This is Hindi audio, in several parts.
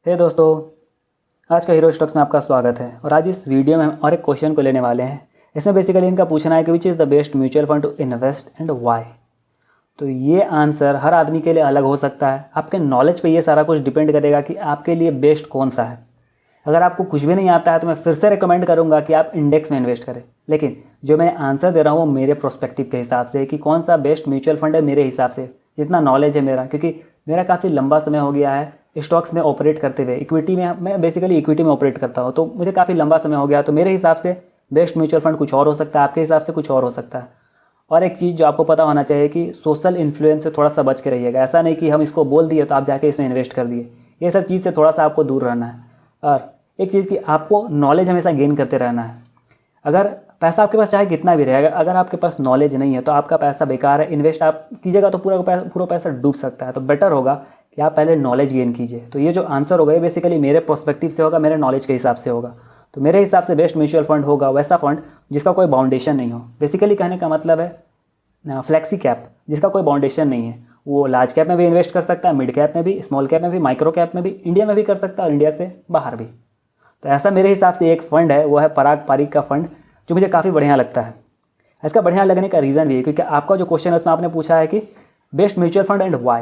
हे दोस्तों, आज का हीरो स्टॉक्स में आपका स्वागत है। और आज इस वीडियो में हम और एक क्वेश्चन को लेने वाले हैं। इसमें बेसिकली इनका पूछना है कि which is the best mutual fund to invest and why. तो ये आंसर हर आदमी के लिए अलग हो सकता है। आपके नॉलेज पे ये सारा कुछ डिपेंड करेगा कि आपके लिए बेस्ट कौन सा है। अगर आपको कुछ भी नहीं आता है तो मैं फिर से रिकमेंड करूंगा कि आप इंडेक्स में इन्वेस्ट करें, लेकिन जो मैं आंसर दे रहा हूँ वो मेरे प्रोस्पेक्टिव के हिसाब से है कि कौन सा बेस्ट म्यूचुअल फंड है मेरे हिसाब से, जितना नॉलेज है मेरा। क्योंकि मेरा काफ़ी लंबा समय हो गया है स्टॉक्स में ऑपरेट करते हुए। इक्विटी में मैं बेसिकली इक्विटी में ऑपरेट करता हूँ, तो मुझे काफ़ी लंबा समय हो गया। तो मेरे हिसाब से बेस्ट म्यूचुअल फंड कुछ और हो सकता है, आपके हिसाब से कुछ और हो सकता है। और एक चीज़ जो आपको पता होना चाहिए कि सोशल इन्फ्लुएंस से थोड़ा सा बच के रहिएगा। ऐसा नहीं कि हम इसको बोल दिए तो आप जाके इसमें इन्वेस्ट कर दिए। ये सब चीज़ से थोड़ा सा आपको दूर रहना है। और एक चीज़ कि आपको नॉलेज हमेशा गेन करते रहना है। अगर पैसा आपके पास चाहे कितना भी रहेगा, अगर आपके पास नॉलेज नहीं है तो आपका पैसा बेकार है। इन्वेस्ट आप कीजिएगा तो पूरा पैसा डूब सकता है। तो बेटर होगा कि आप पहले नॉलेज गेन कीजिए। तो ये जो आंसर होगा ये बेसिकली मेरे प्रोस्पेक्टिव से होगा, मेरे नॉलेज के हिसाब से होगा। तो मेरे हिसाब से बेस्ट म्यूचुअल फंड होगा वैसा फंड जिसका कोई बाउंडेशन नहीं हो। बेसिकली कहने का मतलब है फ्लैक्सी कैप, जिसका कोई बाउंडेशन नहीं है। वो लार्ज कैप में भी इन्वेस्ट कर सकता है, मिड कैप में भी, स्मॉल कैप में भी, माइक्रो कैप में भी, इंडिया में भी कर सकता है और इंडिया से बाहर भी। तो ऐसा मेरे हिसाब से एक फ़ंड है, वो है पराग पारिक का फ़ंड, जो मुझे काफ़ी बढ़िया लगता है। इसका बढ़िया लगने का रीज़न भी है क्योंकि आपका जो क्वेश्चन है उसमें आपने पूछा है कि best mutual fund and why.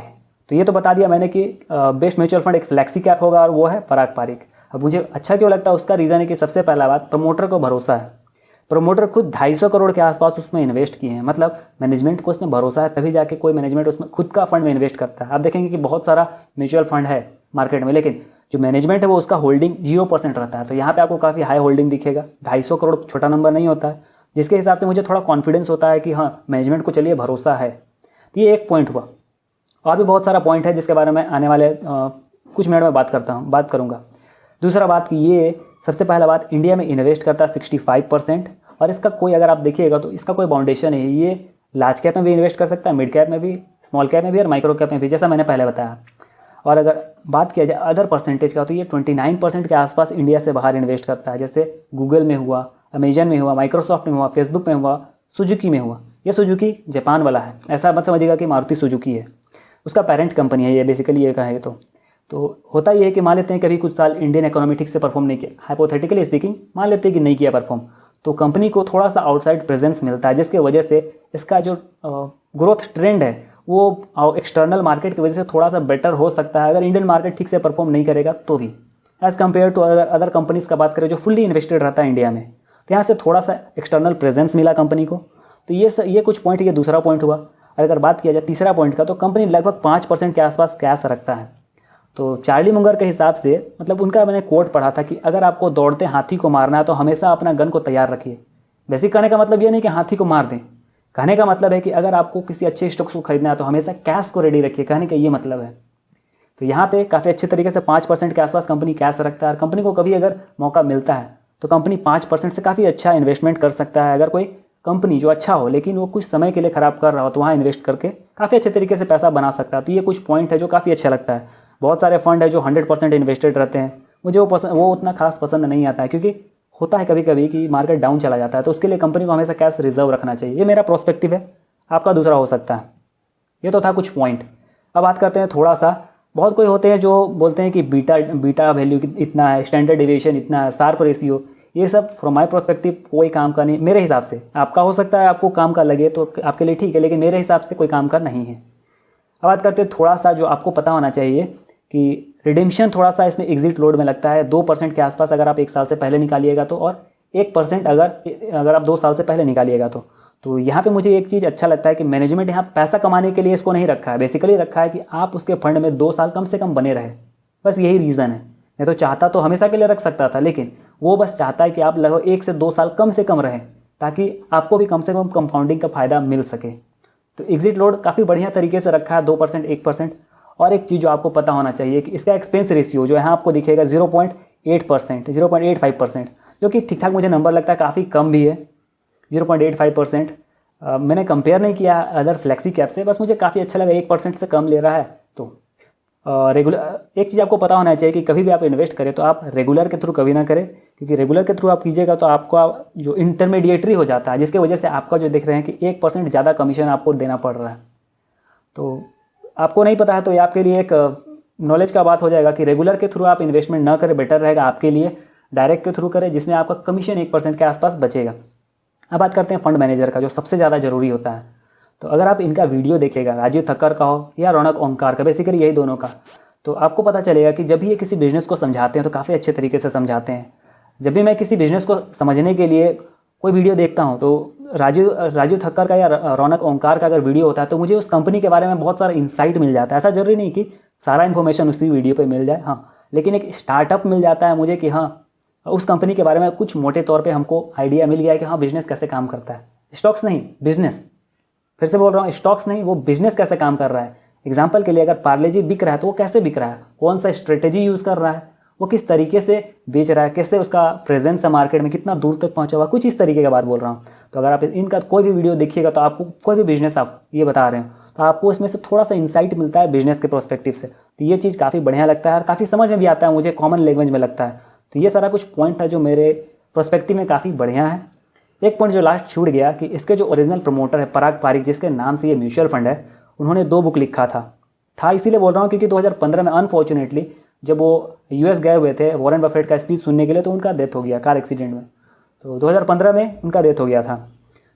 तो ये तो बता दिया मैंने कि बेस्ट म्यूचुअल फंड एक फ्लैक्सी कैप होगा और वो है पराग पारिक। अब मुझे अच्छा क्यों लगता है उसका रीज़न है कि सबसे पहला बात, प्रमोटर को भरोसा है। प्रमोटर खुद 250 करोड़ के आसपास उसमें इन्वेस्ट किए हैं। मतलब मैनेजमेंट को उसमें भरोसा है, तभी जाके कोई मैनेजमेंट उसमें खुद का फंड में इन्वेस्ट करता है। आप देखेंगे कि बहुत सारा म्यूचुअल फंड है मार्केट में, लेकिन जो मैनेजमेंट है वो उसका होल्डिंग 0% रहता है। तो यहाँ पे आपको काफ़ी हाई होल्डिंग दिखेगा। 250 करोड़ छोटा नंबर नहीं होता है, जिसके हिसाब से मुझे थोड़ा कॉन्फिडेंस होता है कि हाँ, मैनेजमेंट को चलिए भरोसा है। तो ये एक पॉइंट हुआ। और भी बहुत सारा पॉइंट है जिसके बारे में आने वाले कुछ मिनट में बात करूँगा। दूसरा बात कि ये सबसे पहला बात, इंडिया में इन्वेस्ट करता है 65%। और इसका कोई, अगर आप देखिएगा तो इसका कोई बाउंडेशन है। ये लार्ज कैप में भी इन्वेस्ट कर सकता है, मिड कैप में भी, स्मॉल कैप में भी और माइक्रो कैप में भी, जैसा मैंने पहले बताया। और अगर बात किया जाए अदर परसेंटेज का तो ये 29% के आसपास इंडिया से बाहर इन्वेस्ट करता है। जैसे गूगल में हुआ, अमेजन में हुआ, माइक्रोसॉफ्ट में हुआ, फेसबुक में हुआ, सुजुकी में हुआ। ये सुजुकी जापान वाला है, ऐसा मत समझिएगा कि मारुति सुजुकी है, उसका पेरेंट कंपनी है ये। बेसिकली ये कहें तो होता ये है कि मान लेते हैं कभी कुछ साल इंडियन इकोनॉमी ठीक से परफॉर्म नहीं किया, हाइपोथेटिकली स्पीकिंग मान लेते हैं कि नहीं किया परफॉर्म, तो कंपनी को थोड़ा सा आउटसाइड प्रेजेंस मिलता है, जिसके वजह से इसका जो ग्रोथ ट्रेंड है वो एक्सटर्नल मार्केट की वजह से थोड़ा सा बेटर हो सकता है, अगर इंडियन मार्केट ठीक से परफॉर्म नहीं करेगा तो भी, as compare to other companies का बात करें जो फुल्ली इन्वेस्टेड रहता है इंडिया में। तो यहाँ से थोड़ा सा एक्सटर्नल प्रेजेंस मिला कंपनी को। तो ये कुछ पॉइंट, ये दूसरा पॉइंट हुआ। अगर बात किया जाए तीसरा पॉइंट का, तो कंपनी लगभग 5% के आसपास कैश रखता है। तो चार्ली मुंगर के हिसाब से, मतलब उनका मैंने कोट पढ़ा था कि अगर आपको दौड़ते हाथी को मारना है तो हमेशा अपना गन को तैयार रखिए। बेसिक कहने का मतलब ये नहीं कि हाथी को मार दें, कहने का मतलब है कि अगर आपको किसी अच्छे स्टॉक्स को खरीदना है तो हमेशा कैश को रेडी रखिए, कहने का ये मतलब है। तो यहाँ पे काफ़ी अच्छे तरीके से 5% के आसपास कंपनी कैश रखता है। और कंपनी को कभी अगर मौका मिलता है तो कंपनी 5% से काफ़ी अच्छा इन्वेस्टमेंट कर सकता है। अगर कोई कंपनी जो अच्छा हो लेकिन वो कुछ समय के लिए ख़राब कर रहा हो तो वहाँ इन्वेस्ट करके काफ़ी अच्छे तरीके से पैसा बना सकता है। तो ये कुछ पॉइंट है जो काफ़ी अच्छा लगता है। बहुत सारे फंड है जो 100% इन्वेस्टेड रहते हैं, मुझे वो उतना खास पसंद नहीं आता है, क्योंकि होता है कभी कभी कि मार्केट डाउन चला जाता है, तो उसके लिए कंपनी को हमेशा कैश रिजर्व रखना चाहिए। ये मेरा प्रोस्पेक्टिव है, आपका दूसरा हो सकता है। ये तो था कुछ पॉइंट। अब बात करते हैं थोड़ा सा, बहुत कोई होते हैं जो बोलते हैं कि बीटा वैल्यू इतना है, स्टैंडर्ड डेविएशन इतना है, शार्प रेशियो, ये सब फ्रॉम माई प्रोस्पेक्टिव कोई काम का नहीं मेरे हिसाब से। आपका हो सकता है आपको काम का लगे तो आपके लिए ठीक है, लेकिन मेरे हिसाब से कोई काम का नहीं है। अब बात करते हैं थोड़ा सा जो आपको पता होना चाहिए कि रिडेम्पशन थोड़ा सा इसमें एग्जिट लोड में लगता है 2% के आसपास, अगर आप 1 साल से पहले निकालिएगा तो, और 1% अगर आप 2 साल से पहले निकालिएगा तो यहाँ पे मुझे एक चीज़ अच्छा लगता है कि मैनेजमेंट यहाँ पैसा कमाने के लिए इसको नहीं रखा है, बेसिकली रखा है कि आप उसके फंड में 2 साल कम से कम बने रहे। बस यही रीज़न है। मैं तो चाहता तो हमेशा के लिए रख सकता था, लेकिन वो बस चाहता है कि आप लगभग 1 से 2 साल कम से कम रहें, ताकि आपको भी कम से कम कंपाउंडिंग का फ़ायदा मिल सके। तो एग्जिट लोड काफ़ी बढ़िया तरीके से रखा है, 2%, 1%। और एक चीज़ जो आपको पता होना चाहिए कि इसका एक्सपेंस रेशियो जो है आपको दिखेगा 0.8%, 0.85%, जो कि ठीक ठाक मुझे नंबर लगता है, काफ़ी कम भी है 0.85%। मैंने कंपेयर नहीं किया अदर फ्लेक्सी कैप से, बस मुझे काफ़ी अच्छा लगा, 1% से कम ले रहा है। तो रेगुलर एक चीज़ आपको पता होना चाहिए कि कभी भी आप इन्वेस्ट करें तो आप रेगुलर के थ्रू कभी ना करें, क्योंकि रेगुलर के थ्रू आप कीजिएगा तो आपका जो इंटरमीडिएटरी हो जाता है, जिसके वजह से आपका जो देख रहे हैं कि 1% ज़्यादा कमीशन आपको देना पड़ रहा है। तो आपको नहीं पता है तो ये आपके लिए एक नॉलेज का बात हो जाएगा कि रेगुलर के थ्रू आप इन्वेस्टमेंट ना करें, बेटर रहेगा आपके लिए डायरेक्ट के थ्रू करें, जिसमें आपका कमीशन 1% के आसपास बचेगा। अब बात करते हैं फंड मैनेजर का, जो सबसे ज़्यादा ज़रूरी होता है। तो अगर आप इनका वीडियो देखेगा, राजीव थक्कर का हो या रौनक ओंकार का, बेसिकली यही दोनों का, तो आपको पता चलेगा कि जब भी ये किसी बिज़नेस को समझाते हैं तो काफ़ी अच्छे तरीके से समझाते हैं। जब भी मैं किसी बिज़नेस को समझने के लिए कोई वीडियो देखता हूँ तो राजीव थक्कर का या रौनक ओंकार का अगर वीडियो होता है तो मुझे उस कंपनी के बारे में बहुत सारा इंसाइट मिल जाता है। ऐसा ज़रूरी नहीं कि सारा इन्फॉर्मेशन उसी वीडियो पे मिल जाए, हाँ, लेकिन एक स्टार्टअप मिल जाता है मुझे कि हाँ उस कंपनी के बारे में कुछ मोटे तौर पे हमको आइडिया मिल गया है कि हाँ बिज़नेस कैसे काम करता है। स्टॉक्स नहीं, बिजनेस, फिर से बोल रहा हूँ, स्टॉक्स नहीं, वो बिज़नेस कैसे काम कर रहा है। एग्जाम्पल के लिए अगर पार्ले जी बिक रहा है तो वो कैसे बिक रहा है, कौन सा स्ट्रेटेजी यूज़ कर रहा है, वो किस तरीके से बेच रहा है, कैसे उसका प्रेजेंस है मार्केट में, कितना दूर तक पहुंचा हुआ, कुछ इस तरीके का बात बोल रहा हूँ। तो अगर आप इनका कोई भी वीडियो देखिएगा तो आपको कोई भी बिजनेस आप ये बता रहे हो तो आपको इसमें से थोड़ा सा इंसाइट मिलता है बिजनेस के प्रोस्पेक्टिव से। तो ये चीज़ काफ़ी बढ़िया लगता है और काफ़ी समझ में भी आता है मुझे, कॉमन लैंग्वेज में लगता है। तो ये सारा कुछ पॉइंट है जो मेरे प्रोस्पेक्टिव में काफ़ी बढ़िया है। एक पॉइंट जो लास्ट छूट गया कि इसके जो ओरिजिनल प्रमोटर है पराग पारिक, जिसके नाम से ये म्यूचुअल फंड है, उन्होंने 2 बुक लिखा था इसीलिए बोल रहा हूँ क्योंकि 2015 में अनफॉर्चुनेटली जब वो यूएस गए हुए थे वॉरेन बफेट का स्पीच सुनने के लिए तो उनका डेथ हो गया कार एक्सीडेंट में। तो 2015 में उनका डेथ हो गया था।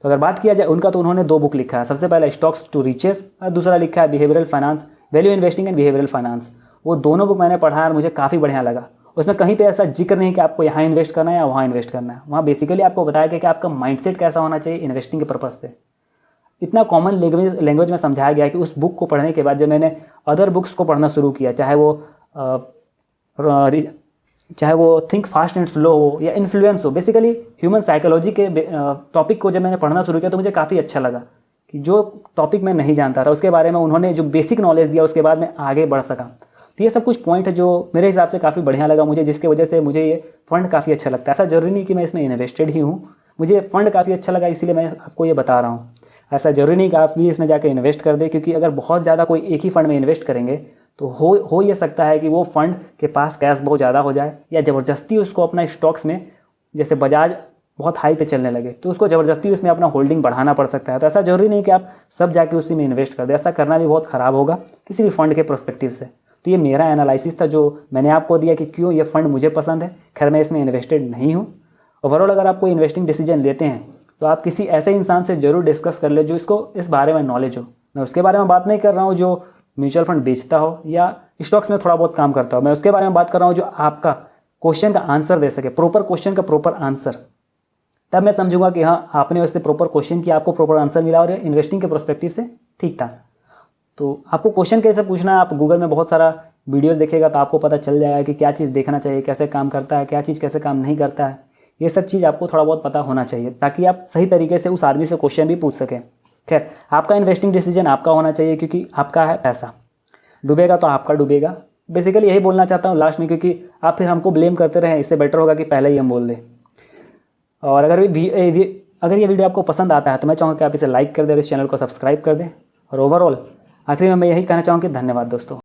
तो अगर बात किया जाए उनका, तो उन्होंने 2 बुक लिखा है। सबसे पहला स्टॉक्स टू रिचेस और दूसरा लिखा है behavioural finance, value investing and behavioural finance. वो दोनों बुक मैंने पढ़ा और मुझे काफ़ी बढ़िया लगा। उसमें कहीं पे ऐसा जिक्र नहीं कि आपको यहाँ इन्वेस्ट करना है या वहाँ इन्वेस्ट करना है। वहाँ बेसिकली आपको बताया गया कि आपका माइंडसेट कैसा होना चाहिए इन्वेस्टिंग के पर्पज़ से। इतना कॉमन लैंग्वेज में समझाया गया है कि उस बुक को पढ़ने के बाद जब मैंने अदर बुक्स को पढ़ना शुरू किया, चाहे वो थिंक फास्ट एंड स्लो हो या इन्फ्लुएंस हो, बेसिकली ह्यूमन साइकोलॉजी के टॉपिक को जब मैंने पढ़ना शुरू किया तो मुझे काफ़ी अच्छा लगा कि जो टॉपिक मैं नहीं जानता था उसके बारे में उन्होंने जो बेसिक नॉलेज दिया उसके बाद मैं आगे बढ़ सका। तो ये सब कुछ पॉइंट है जो मेरे हिसाब से काफ़ी बढ़िया लगा मुझे, जिसके वजह से मुझे ये फंड काफ़ी अच्छा लगता है। ऐसा जरूरी नहीं कि मैं इसमें इन्वेस्टेड ही हूँ, मुझे फंड काफ़ी अच्छा लगा इसीलिए मैं आपको ये बता रहा हूँ। ऐसा जरूरी नहीं कि आप भी इसमें जाकर इन्वेस्ट कर दें, क्योंकि अगर बहुत ज़्यादा कोई एक ही फंड में इन्वेस्ट करेंगे तो हो ये सकता है कि वो फंड के पास कैश बहुत ज़्यादा हो जाए या ज़बरदस्ती उसको अपना स्टॉक्स में, जैसे बजाज बहुत हाई पे चलने लगे तो उसको ज़बरदस्ती उसमें अपना होल्डिंग बढ़ाना पड़ सकता है। तो ऐसा जरूरी नहीं कि आप सब जाके उसी में इन्वेस्ट कर दें, ऐसा करना भी बहुत ख़राब होगा किसी भी फंड के पर्सपेक्टिव से। तो ये मेरा एनालिसिस था जो मैंने आपको दिया कि क्यों ये फंड मुझे पसंद है। खैर मैं इसमें इन्वेस्टेड नहीं हूँ। ओवरऑल अगर आप कोई इन्वेस्टिंग डिसीजन लेते हैं तो आप किसी ऐसे इंसान से ज़रूर डिस्कस कर ले जो इसको इस बारे में नॉलेज हो। मैं उसके बारे में बात नहीं कर रहा हूँ जो म्यूचुअल फंड बेचता हो या स्टॉक्स में थोड़ा बहुत काम करता हो, मैं उसके बारे में बात कर रहा हूँ जो आपका क्वेश्चन का आंसर दे सके, प्रॉपर क्वेश्चन का प्रॉपर आंसर। तब मैं समझूंगा कि हाँ आपने उससे प्रॉपर क्वेश्चन किया, आपको प्रॉपर आंसर मिला और इन्वेस्टिंग के पर्सपेक्टिव से ठीक था। तो आपको क्वेश्चन कैसे पूछना है, आप गूगल में बहुत सारा वीडियोस देखेगा तो आपको पता चल जाएगा कि क्या चीज़ देखना चाहिए, कैसे काम करता है, क्या चीज़ कैसे काम नहीं करता है। ये सब चीज़ आपको थोड़ा बहुत पता होना चाहिए ताकि आप सही तरीके से उस आदमी से क्वेश्चन भी पूछ सकें। खैर आपका इन्वेस्टिंग डिसीजन आपका होना चाहिए क्योंकि आपका है पैसा, डूबेगा तो आपका डूबेगा। बेसिकली यही बोलना चाहता हूँ लास्ट में, क्योंकि आप फिर हमको ब्लेम करते रहें, इससे बेटर होगा कि पहले ही हम बोल दें। और अगर ये वीडियो आपको पसंद आता है तो मैं चाहूँगा कि आप इसे लाइक कर दें और इस चैनल को सब्सक्राइब कर दें। और ओवरऑल आखिरी में मैं यही कहना चाहूँगा कि धन्यवाद दोस्तों।